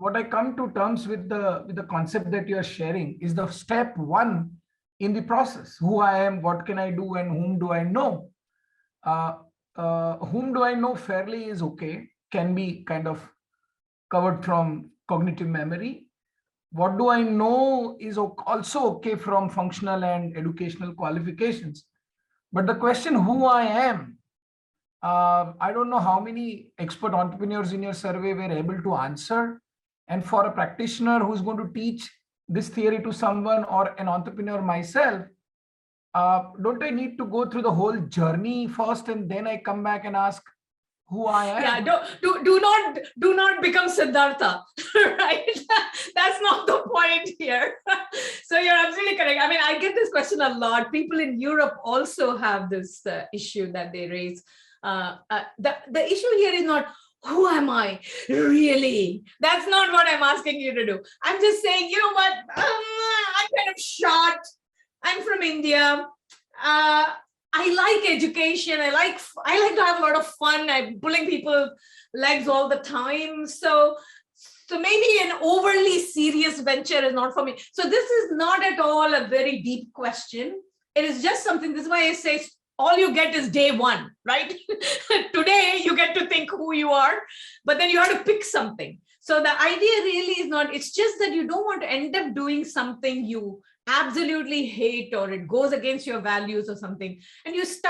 what I come to terms with the concept that you are sharing is the step one in the process. Who I am, what can I do, and whom do I know? Whom do I know fairly is okay, can be kind of covered from cognitive memory. What do I know is also okay from functional and educational qualifications. But the question who I am, I don't know how many expert entrepreneurs in your survey were able to answer. And for a practitioner who's going to teach this theory to someone, or an entrepreneur myself, don't I need to go through the whole journey first, and then I come back and ask who I am? Yeah, do not become Siddhartha, right? That's not the point here. So you're absolutely correct. I mean, I get this question a lot. People in Europe also have this issue that they raise. The issue here is not who am I really? That's not what I'm asking you to do. I'm just saying, you know what? I'm kind of short. I'm from India. I like education. I like to have a lot of fun. I'm pulling people's legs all the time. So maybe an overly serious venture is not for me. So this is not at all a very deep question. It is just something. This is why I say all you get is day one, right? Today you get to think who you are, but then you have to pick something. So the idea really is not, it's just that you don't want to end up doing something you absolutely hate, or it goes against your values or something. And it's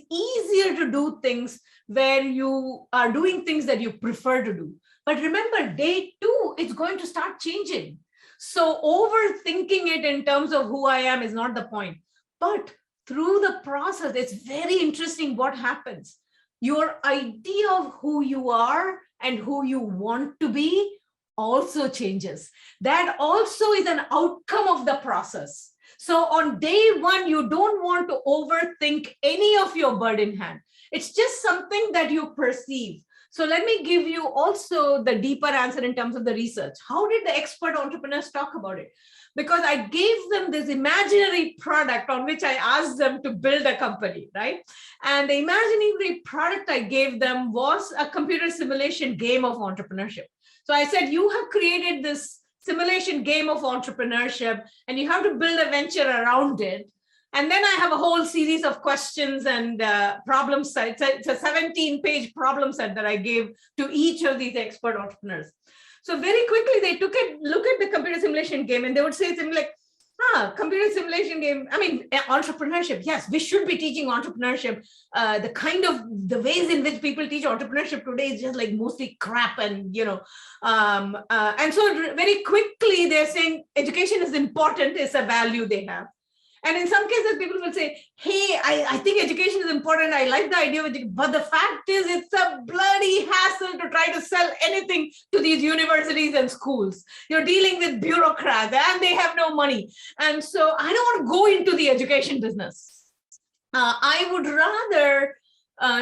easier to do things where you are doing things that you prefer to do. But remember, day two, it's going to start changing. So overthinking it in terms of who I am is not the point. But through the process, it's very interesting what happens. Your idea of who you are and who you want to be also changes. That also is an outcome of the process. So on day one, you don't want to overthink any of your bird in hand. It's just something that you perceive. So let me give you also the deeper answer in terms of the research. How did the expert entrepreneurs talk about it? Because I gave them this imaginary product on which I asked them to build a company, right? And the imaginary product I gave them was a computer simulation game of entrepreneurship. So I said, you have created this simulation game of entrepreneurship, and you have to build a venture around it. And then I have a whole series of questions and problem sets. It's a 17-page problem set that I gave to each of these expert entrepreneurs. So very quickly, they took a look at the computer simulation game, and they would say something like, computer simulation game, I mean, entrepreneurship. Yes, we should be teaching entrepreneurship. The ways in which people teach entrepreneurship today is just like mostly crap. And, and so very quickly, they're saying education is important, it's a value they have. And in some cases, people will say, hey, I think education is important. I like the idea of education. But the fact is, it's a bloody hassle to try to sell anything to these universities and schools. You're dealing with bureaucrats and they have no money. And so I don't want to go into the education business. I would rather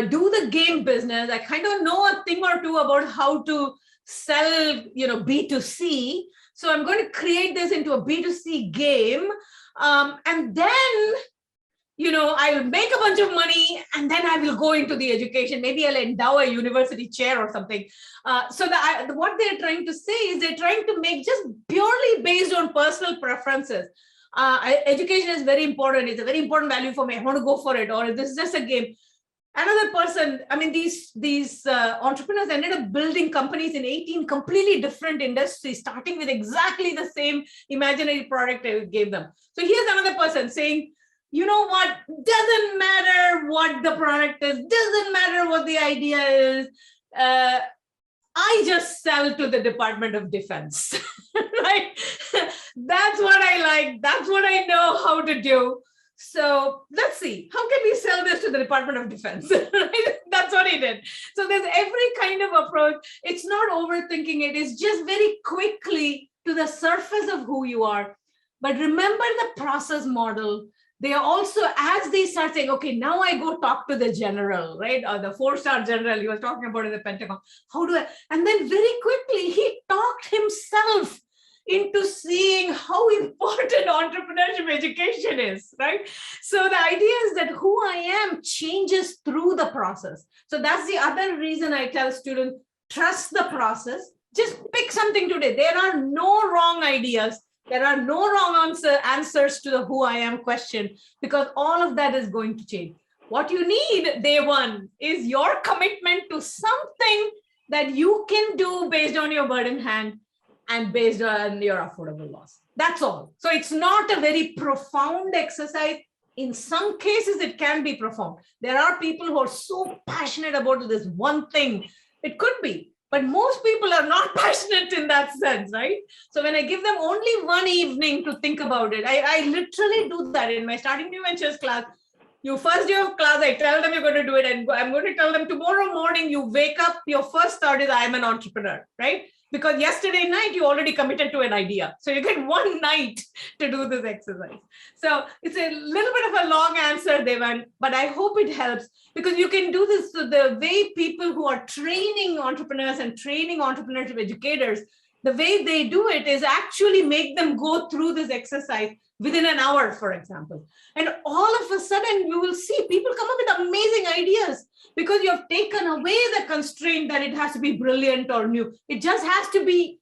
do the game business. I kind of know a thing or two about how to sell, B2C. So I'm going to create this into a B2C game. And then, I'll make a bunch of money, and then I will go into the education. Maybe I'll endow a university chair or something. What they're trying to say is they're trying to make just purely based on personal preferences. Education is very important. It's a very important value for me. I want to go for it. Or this is just a game. Another person, I mean, these entrepreneurs ended up building companies in 18 completely different industries, starting with exactly the same imaginary product I gave them. So here's another person saying, you know what, doesn't matter what the product is, doesn't matter what the idea is. I just sell to the Department of Defense, right? That's what I like. That's what I know how to do. So let's see, how can we sell this to the Department of Defense? That's what he did. So there's every kind of approach. It's not overthinking it. It's just very quickly to the surface of who you are. But remember the process model. They also, as they start saying, okay, now I go talk to the general, right? Or the 4-star general he was talking about in the Pentagon. And then very quickly, he talked himself into seeing how important entrepreneurship education is, right? So the idea is that who I am changes through the process. So that's the other reason I tell students, trust the process. Just pick something today. There are no wrong ideas. There are no wrong answers to the who I am question, because all of that is going to change. What you need day one is your commitment to something that you can do based on your bird in hand and based on your affordable loss. That's all. So it's not a very profound exercise. In some cases, it can be profound. There are people who are so passionate about this one thing. It could be, but most people are not passionate in that sense, right? So when I give them only one evening to think about it, I literally do that in my starting new ventures class. You first day of class, I tell them you're going to do it, and I'm going to tell them tomorrow morning you wake up, your first thought is I'm an entrepreneur, right? Because yesterday night you already committed to an idea. So you get one night to do this exercise. So it's a little bit of a long answer, Devan, but I hope it helps, because you can do this. So the way people who are training entrepreneurs and training entrepreneurship educators, the way they do it is actually make them go through this exercise within an hour, for example. And all of a sudden you will see people come up with amazing ideas, because you have taken away the constraint that it has to be brilliant or new. It just has to be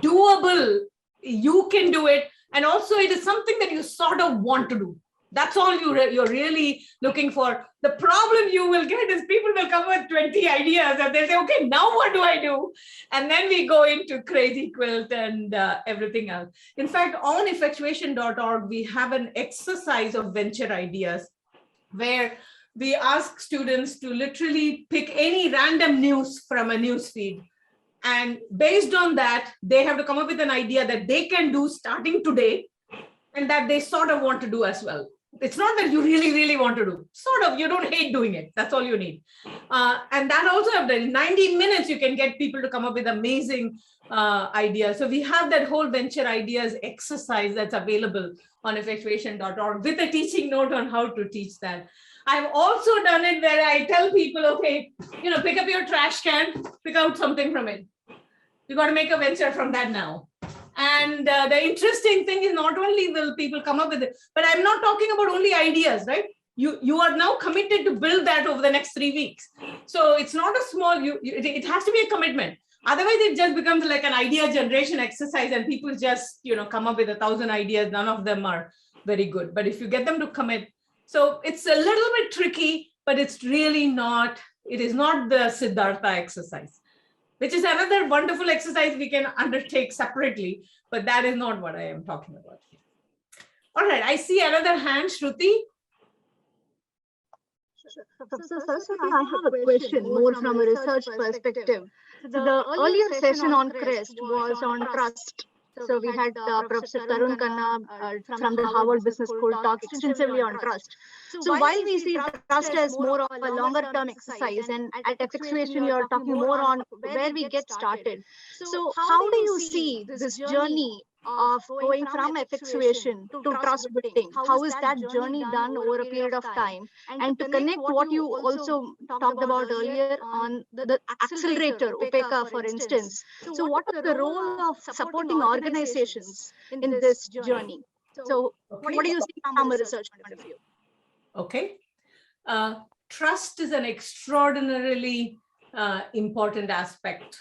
doable. You can do it. And also it is something that you sort of want to do. That's all you're really looking for. The problem you will get is people will come with 20 ideas and they'll say, okay, now what do I do? And then we go into crazy quilt and everything else. In fact, on effectuation.org, we have an exercise of venture ideas where we ask students to literally pick any random news from a news feed. And based on that, they have to come up with an idea that they can do starting today and that they sort of want to do as well. It's not that you really, really want to do. Sort of, you don't hate doing it. That's all you need. And that also, in 90 minutes, you can get people to come up with amazing ideas. So we have that whole venture ideas exercise that's available on effectuation.org with a teaching note on how to teach that. I've also done it where I tell people, okay, pick up your trash can, pick out something from it. You got to make a venture from that now. And the interesting thing is not only will people come up with it, but I'm not talking about only ideas, right? You are now committed to build that over the next 3 weeks. So it's not a small, it has to be a commitment. Otherwise, it just becomes like an idea generation exercise and people just, come up with 1,000 ideas. None of them are very good. But if you get them to commit, so it's a little bit tricky, but it's really not, it is not the Siddhartha exercise, which is another wonderful exercise we can undertake separately, but that is not what I am talking about here. All right, I see another hand, Shruti. So Sarasvathy, I have a question more from a research perspective. So the earlier session on CREST was on trust. So we had Professor Tarun Khanna from the Harvard Business School talk extensively on trust. So while we see trust as more of a longer term exercise, and at Effectuation you're talking more on where we get started. So how do you see this journey of going from Effectuation to trust building? How is that journey done over a period of time? And to connect what you also talked about earlier on the accelerator, UPECA, for instance. So what is the role of supporting organizations in this journey? So what do you see from a research point of view? Okay. Trust is an extraordinarily important aspect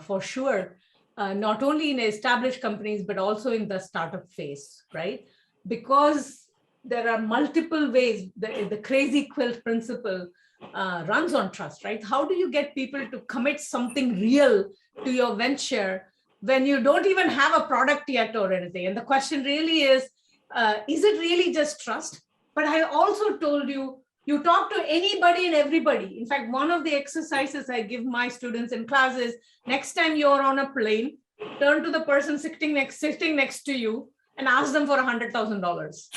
for sure. Not only in established companies, but also in the startup phase, right? Because there are multiple ways, the crazy quilt principle runs on trust, right? How do you get people to commit something real to your venture when you don't even have a product yet or anything? And the question really is it really just trust? But I also told you, you talk to anybody and everybody. In fact, one of the exercises I give my students in class is, next time you're on a plane, turn to the person sitting next to you and ask them for $100,000.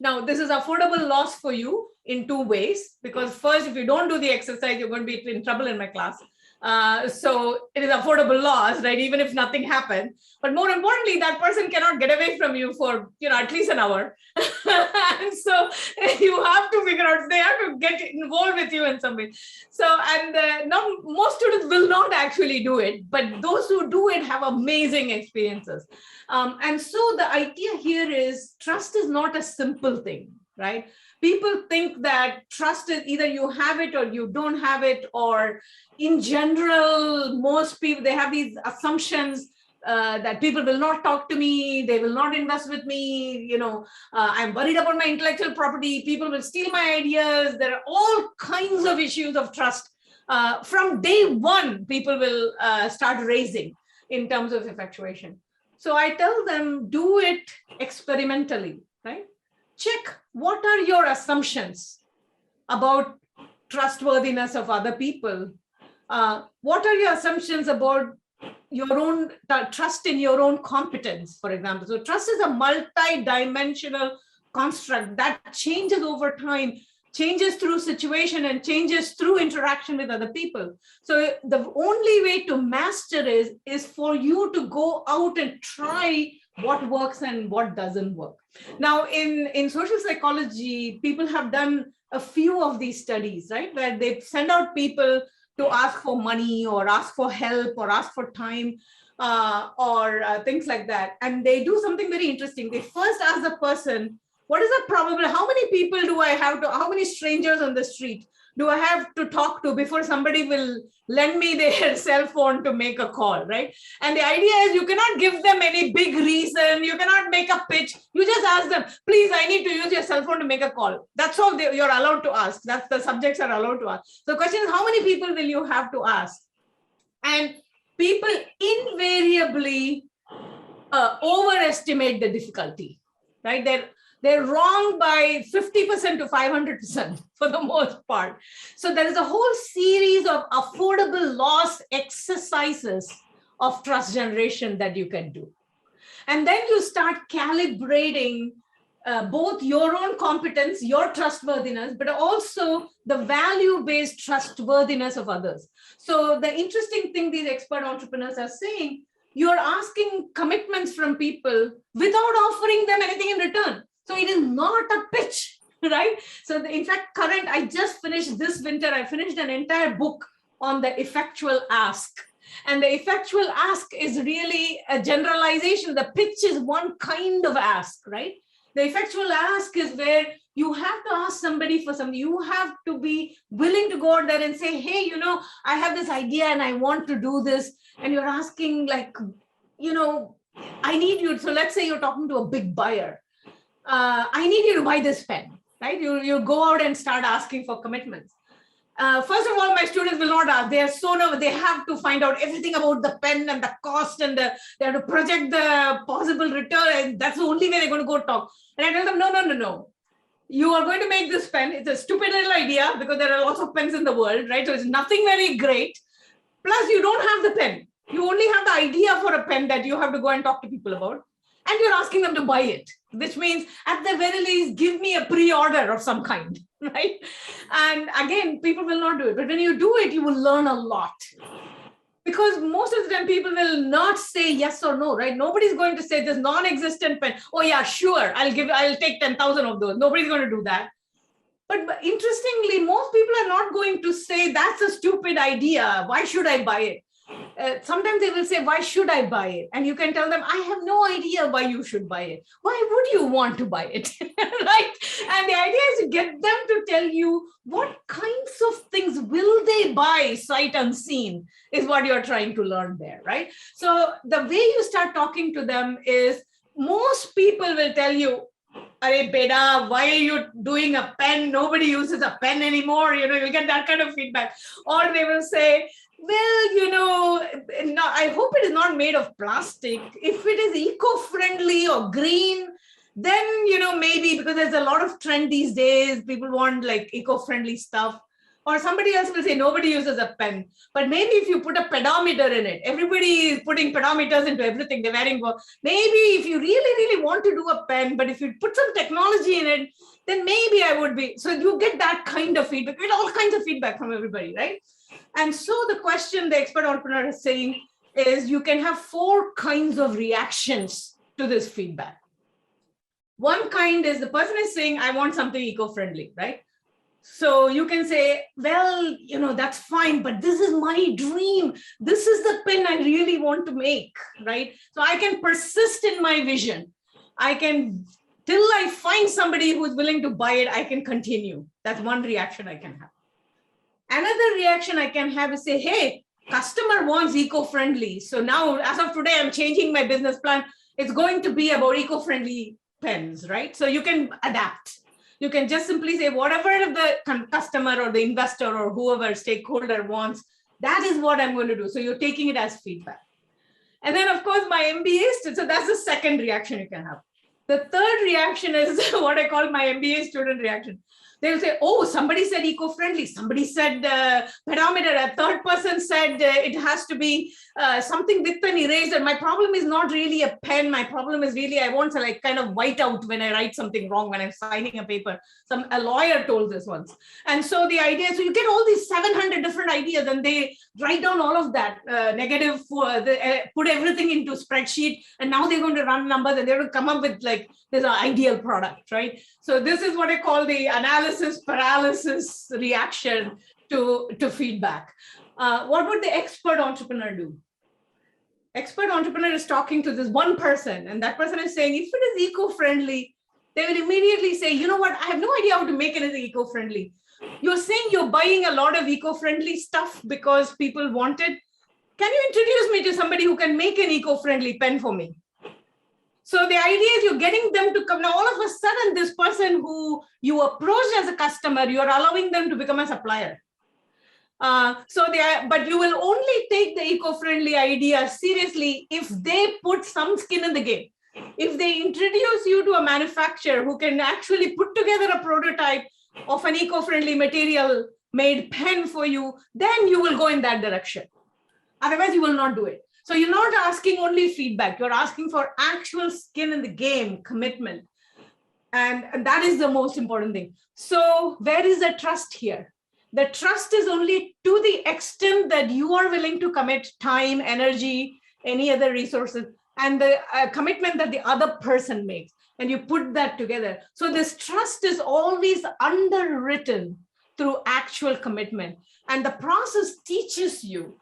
Now, this is affordable loss for you in 2 ways, because first, if you don't do the exercise, you're going to be in trouble in my class. So it is affordable loss, right? Even if nothing happened. But more importantly, that person cannot get away from you for, at least an hour. And so you have to figure out, they have to get involved with you in some way. So, and now most students will not actually do it, but those who do it have amazing experiences. And so the idea here is trust is not a simple thing, right? people think that trust is either you have it or you don't have it, or in general, most people, they have these assumptions that people will not talk to me, they will not invest with me, I'm worried about my intellectual property, people will steal my ideas. There are all kinds of issues of trust. From day one, people will start raising in terms of effectuation. So I tell them, do it experimentally, right? Check what are your assumptions about trustworthiness of other people. What are your assumptions about your own trust in your own competence, for example? So trust is a multi-dimensional construct that changes over time, changes through situation, and changes through interaction with other people. So the only way to master is for you to go out and try what works and what doesn't work. Now, in social psychology, people have done a few of these studies, right, where they send out people to ask for money or ask for help or ask for time or things like that. And they do something very interesting. They first ask the person, what is the probability? How many people do I have to, how many strangers on the street do I have to talk to before somebody will lend me their cell phone to make a call, right? And the idea is you cannot give them any big reason. You cannot make a pitch. You just ask them, please, I need to use your cell phone to make a call. That's all you're allowed to ask. That's the subjects are allowed to ask. So the question is, how many people will you have to ask? And people invariably overestimate the difficulty, right? They're wrong by 50% to 500% for the most part. So there is a whole series of affordable loss exercises of trust generation that you can do. And then you start calibrating both your own competence, your trustworthiness, but also the value-based trustworthiness of others. So the interesting thing these expert entrepreneurs are saying, you're asking commitments from people without offering them anything in return. So it is not a pitch, right? So in fact, I just finished this winter, I finished an entire book on the effectual ask. And the effectual ask is really a generalization. The pitch is one kind of ask, right? The effectual ask is where you have to ask somebody for something. You have to be willing to go out there and say, hey, I have this idea and I want to do this. And you're asking like, I need you. So let's say you're talking to a big buyer. I need you to buy this pen, right? You go out and start asking for commitments. First of all, my students will not ask. They are so nervous. They have to find out everything about the pen and the cost, and they have to project the possible return. And that's the only way they're going to go talk. And I tell them, no. You are going to make this pen. It's a stupid little idea because there are lots of pens in the world, right? So it's nothing very great. Plus, you don't have the pen. You only have the idea for a pen that you have to go and talk to people about. And you're asking them to buy it, which means at the very least, give me a pre-order of some kind, right? And again, people will not do it. But when you do it, you will learn a lot. Because most of the time, people will not say yes or no, right? Nobody's going to say this non-existent pen. Oh yeah, sure, I'll take 10,000 of those. Nobody's going to do that. But interestingly, most people are not going to say, that's a stupid idea. Why should I buy it? Sometimes they will say, why should I buy it? And you can tell them, I have no idea why you should buy it. Why would you want to buy it? Right? And the idea is to get them to tell you what kinds of things will they buy sight unseen is what you're trying to learn there, right? So the way you start talking to them is most people will tell you, Arey beta, why are you doing a pen? Nobody uses a pen anymore. You get that kind of feedback. Or they will say, well, I hope it is not made of plastic. If it is eco-friendly or green, then, maybe because there's a lot of trend these days, people want like eco-friendly stuff. Or somebody else will say, nobody uses a pen. But maybe if you put a pedometer in it, everybody is putting pedometers into everything they're wearing. Maybe if you really, really want to do a pen, but if you put some technology in it, then maybe I would be. So you get that kind of feedback. You get all kinds of feedback from everybody, right? And so the question the expert entrepreneur is saying is you can have 4 kinds of reactions to this feedback. One kind is the person is saying, I want something eco-friendly, right? So you can say, well, that's fine, but this is my dream. This is the pen I really want to make, right? So I can persist in my vision. I can till I find somebody who's willing to buy it, I can continue. That's one reaction I can have. Another reaction I can have is say, hey, customer wants eco-friendly. So now, as of today, I'm changing my business plan. It's going to be about eco-friendly pens, right? So you can adapt. You can just simply say, whatever the customer or the investor or whoever stakeholder wants, that is what I'm going to do. So you're taking it as feedback. And then, of course, my MBA student, so that's the second reaction you can have. The third reaction is what I call my MBA student reaction. They'll say, oh, somebody said eco-friendly. Somebody said pedometer. A third person said it has to be something with an eraser. My problem is not really a pen. My problem is really, I want to like kind of white out when I write something wrong, when I'm signing a paper. A lawyer told this once. And so the idea, so you get all these 700 different ideas and they write down all of that negative, put everything into spreadsheet. And now they're going to run numbers and they're going to come up with like this ideal product, right? So this is what I call the analysis paralysis reaction to feedback. What would the expert entrepreneur do? Expert entrepreneur is talking to this one person, and that person is saying, if it is eco-friendly, they will immediately say, you know what, I have no idea how to make it eco-friendly. You're saying you're buying a lot of eco-friendly stuff because people want it. Can you introduce me to somebody who can make an eco-friendly pen for me? So the idea is you're getting them to come. Now, all of a sudden, this person who you approached as a customer, you're allowing them to become a supplier. But you will only take the eco-friendly idea seriously if they put some skin in the game. If they introduce you to a manufacturer who can actually put together a prototype of an eco-friendly material made pen for you, then you will go in that direction. Otherwise, you will not do it. So you're not asking only feedback, you're asking for actual skin in the game, commitment. And that is the most important thing. So where is the trust here? The trust is only to the extent that you are willing to commit time, energy, any other resources, and the commitment that the other person makes. And you put that together. So this trust is always underwritten through actual commitment. And the process teaches you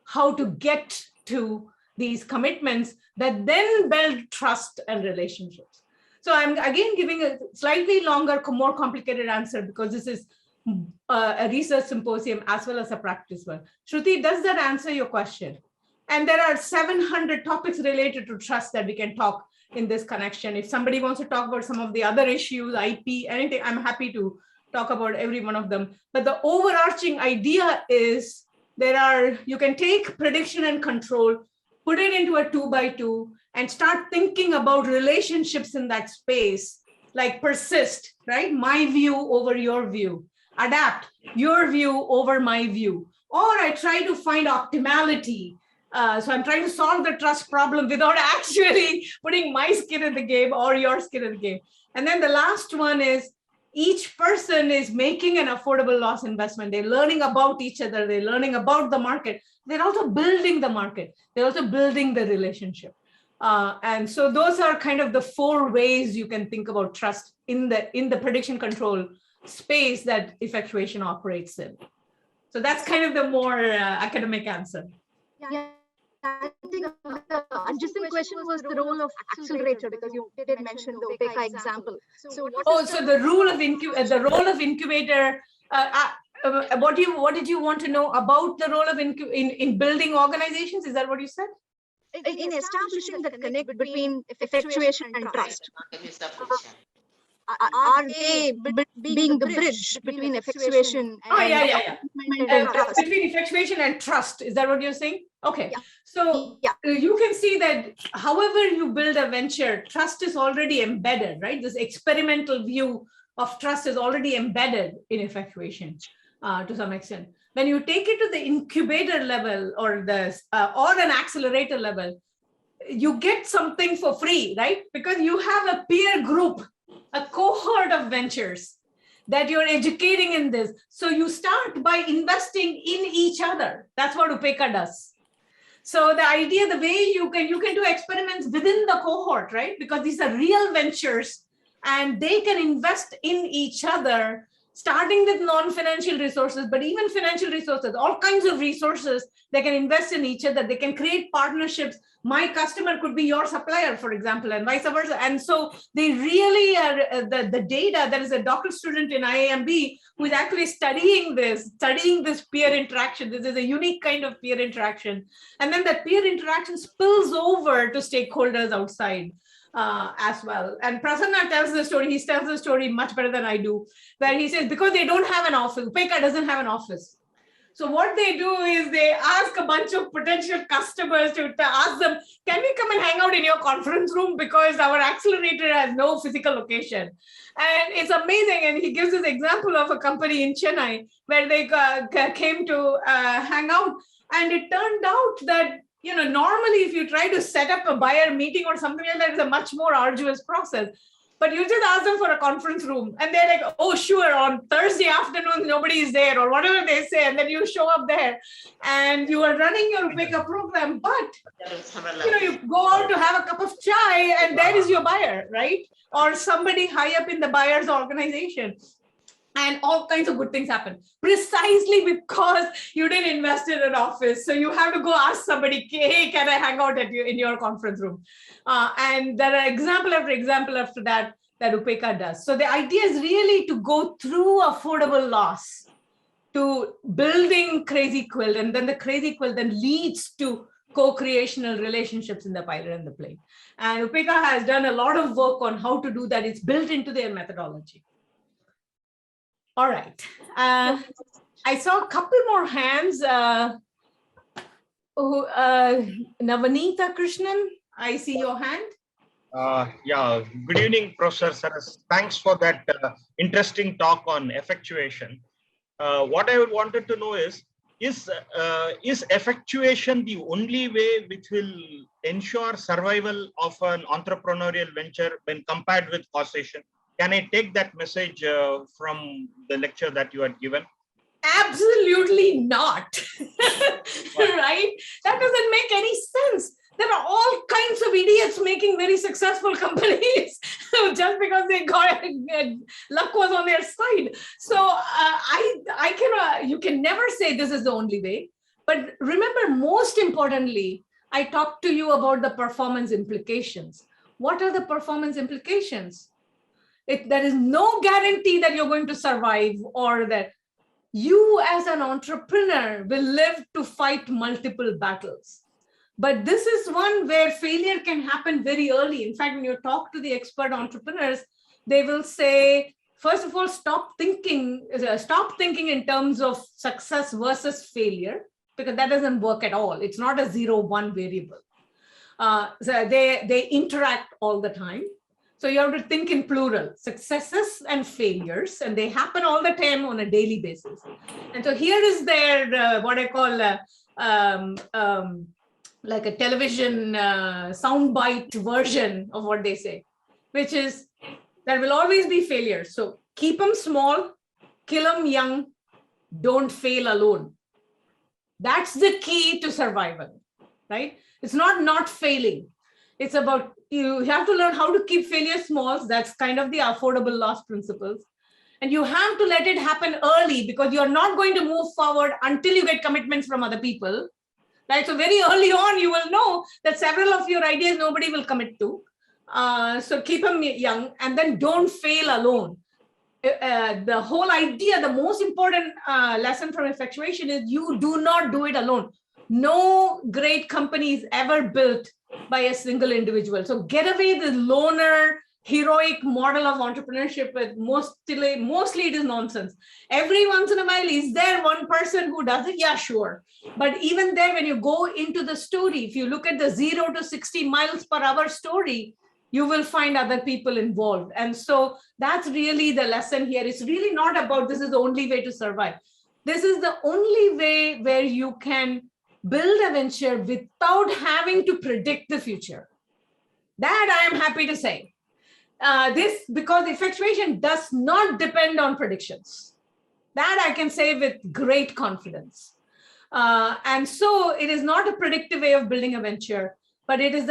how to get to these commitments that then build trust and relationships. So I'm again giving a slightly longer, more complicated answer because this is a research symposium as well as a practice one. Shruti, does that answer your question? And there are 700 topics related to trust that we can talk in this connection. If somebody wants to talk about some of the other issues, IP, anything, I'm happy to talk about every one of them. But the overarching idea is you can take prediction and control, put it into a 2x2 and start thinking about relationships in that space, like persist, right? My view over your view, adapt your view over my view, or I try to find optimality. So I'm trying to solve the trust problem without actually putting my skin in the game or your skin in the game. And then the last one is each person is making an affordable loss investment. They're learning about each other. They're learning about the market. They're also building the market. They're also building the relationship. And so those are kind of the 4 ways you can think about trust in the prediction control space that effectuation operates in. So that's kind of the more academic answer. Yeah. I think the adjacent question was the role of accelerator, because you did mention the OPECA example. So the role of incubator. What did you want to know about the role of in building organizations? Is that what you said? In establishing the connect between effectuation and trust. Are they being the bridge between effectuation and trust? Between effectuation and trust, is that what you're saying? Okay, so you can see that however you build a venture, trust is already embedded, right? This experimental view of trust is already embedded in effectuation to some extent. When you take it to the incubator level or an accelerator level, you get something for free, right? Because you have a peer group, a cohort of ventures that you're educating in this. So you start by investing in each other. That's what UPECA does. So the idea, the way you can do experiments within the cohort, right? Because these are real ventures and they can invest in each other starting with non-financial resources, but even financial resources, all kinds of resources. They can invest in each other. They can create partnerships. My customer could be your supplier, for example, and vice versa. And so they really are the data. There is a doctoral student in IIMB who is actually studying this peer interaction. This is a unique kind of peer interaction. And then that peer interaction spills over to stakeholders outside. As well. And Prasanna tells the story. He tells the story much better than I do, where he says, because they don't have an office, Upeka doesn't have an office. So what they do is they ask a bunch of potential customers to ask them, can we come and hang out in your conference room? Because our accelerator has no physical location. And it's amazing. And he gives this example of a company in Chennai where they came to hang out. And it turned out that, normally if you try to set up a buyer meeting or something like that, it's a much more arduous process. But you just ask them for a conference room and they're like, oh, sure, on Thursday afternoon, nobody is there or whatever they say. And then you show up there and you are running your Upeka program. But, you go out to have a cup of chai and there is your buyer, right? Or somebody high up in the buyer's organization. And all kinds of good things happen precisely because you didn't invest in an office. So you have to go ask somebody, hey, can I hang out in your conference room? And there are example after that Upeka does. So the idea is really to go through affordable loss to building Crazy Quilt. And then the Crazy Quilt then leads to co-creational relationships in the pilot and the plane. And Upeka has done a lot of work on how to do that. It's built into their methodology. All right. I saw a couple more hands. Navanita Krishnan, I see your hand. Yeah, good evening, Professor Saras. Thanks for that interesting talk on effectuation. What I wanted to know is effectuation the only way which will ensure survival of an entrepreneurial venture when compared with causation? Can I take that message from the lecture that you had given? Absolutely not. Right? That doesn't make any sense. There are all kinds of idiots making very successful companies just because they got luck was on their side. So you can never say this is the only way. But remember, most importantly, I talked to you about the performance implications. What are the performance implications? There is no guarantee that you're going to survive or that you as an entrepreneur will live to fight multiple battles. But this is one where failure can happen very early. In fact, when you talk to the expert entrepreneurs, they will say, first of all, stop thinking in terms of success versus failure, because that doesn't work at all. It's not a 0-1 variable. So they interact all the time. So you have to think in plural, successes and failures, and they happen all the time on a daily basis. And so here is their, what I call like a television soundbite version of what they say, which is there will always be failures. So keep them small, kill them young, don't fail alone. That's the key to survival, right? It's not failing. It's about, you have to learn how to keep failure small. That's kind of the affordable loss principles. And you have to let it happen early because you're not going to move forward until you get commitments from other people, right? So very early on, you will know that several of your ideas nobody will commit to. So keep them young and then don't fail alone. The whole idea, the most important lesson from Effectuation is you do not do it alone. No great company is ever built by a single individual. So get away the loner, heroic model of entrepreneurship with mostly it is nonsense. Every once in a while, is there one person who does it? Yeah, sure. But even there, when you go into the story, if you look at the 0 to 60 miles per hour story, you will find other people involved. And so that's really the lesson here. It's really not about this is the only way to survive. This is the only way where you can build a venture without having to predict the future. That I am happy to say. Because Effectuation does not depend on predictions. That I can say with great confidence. And so it is not a predictive way of building a venture, but it's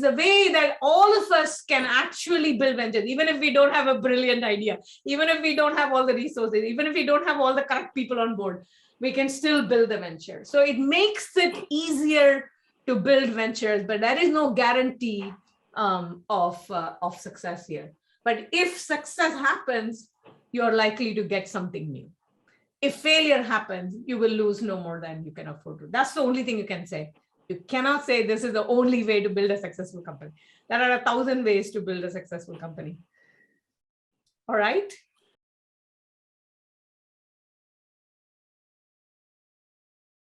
the way that all of us can actually build ventures, even if we don't have a brilliant idea, even if we don't have all the resources, even if we don't have all the correct people on board, we can still build the venture. So it makes it easier to build ventures, but there is no guarantee of success here. But if success happens, you're likely to get something new. If failure happens, you will lose no more than you can afford to. That's the only thing you can say. You cannot say this is the only way to build a successful company. There are 1,000 ways to build a successful company. All right.